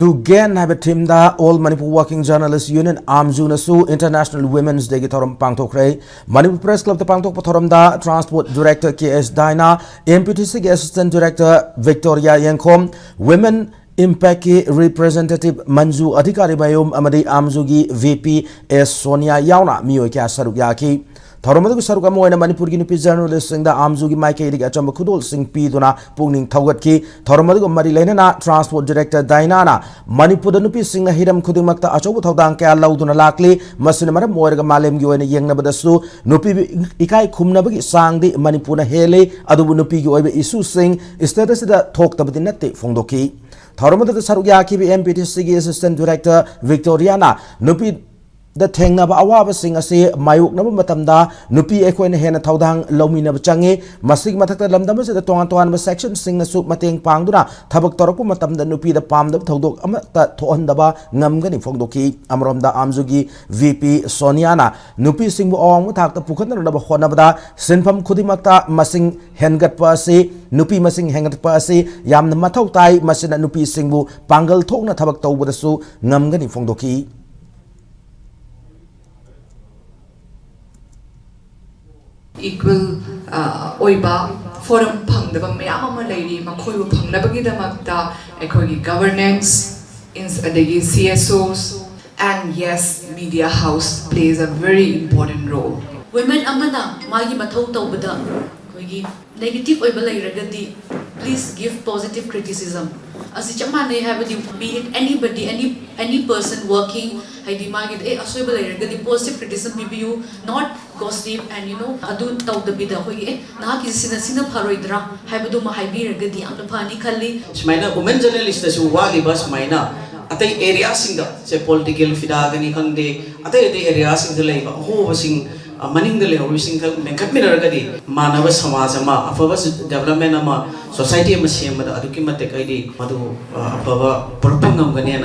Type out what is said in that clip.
To gain have a team da All Manipur Working Journalists Union AMWJU International Women's Day thouram pangthokhre Manipur Press Club the pangthokpa thoram da Transport Director KS Daina MPTC Assistant Director Victoria Yankom Women Impact Representative Manju Adhikari Bayum Amadi AMWJU VP S Sonia Yauna Miyoi kya saruk yaki Thauramadu saruk amoina Manipur gi nupi journalist sing da AMWJU gi maike rig achamba khudol sing pi duna pungning thawgat ki Thauramadu mari lena Transport Director Daina na Manipur da nupi sing na hiram khudingmakta achobu thaudang kya lauduna lakli masina maram moirga malem gi oina yengnabadasu nupi ikai khumnabagi sangdi Manipur na hele adubu nupi gi oibe issue sing status da thoktabadi natte phongdoki Thauramadu saruk yaki bi MPTC gi Assistant Director Victoria na nupi the Tengnaba Awaba sing a say Mayuk Namatamda, Nupi Equin Hena Taudang, Lomina Changi, Masig Mataka Lamdamas, the Tongan section sing a soup Mateng Pangduna, Tabak Toroku Matam, the Nupi the Palm the Todok Amata Toandaba, Namgani Fondoki, Amromda AMWJU VP Soniana, Nupi sing on Mutak the Pukan Honabada, Sinpam Kudimata, Masing Hengat Persi, Nupi Masing Hengat Persi, Yam the Matautai, Masina Nupi Singbu, Pangal Togna Tabak Tobudasu, Namgani Fondoki. Equal oiba forum pangdaba mayam ama leiri makhoyu pangnabagi damakta ekhogi governance adagi CSOs and yes media house plays a very important role. Women amana magi mathau tawbada koigi negative oiba leiragadi please give positive criticism asi chamane have be it anybody any person working haidi magi asoiba leiragadi positive criticism bibiu not gossip and adu tawdabida hoye na ki sina pharoidra haibadu ma haibiragadi amna phani khalli smaina women journalist su wali bas maina atai area singa se political fidagani khande atai area singa leiba ho wasing maning dele hoising mengkat minaragadi manava samaj ama afaba development ama society ama sem da aduki mate kaidi madu afaba propangam gani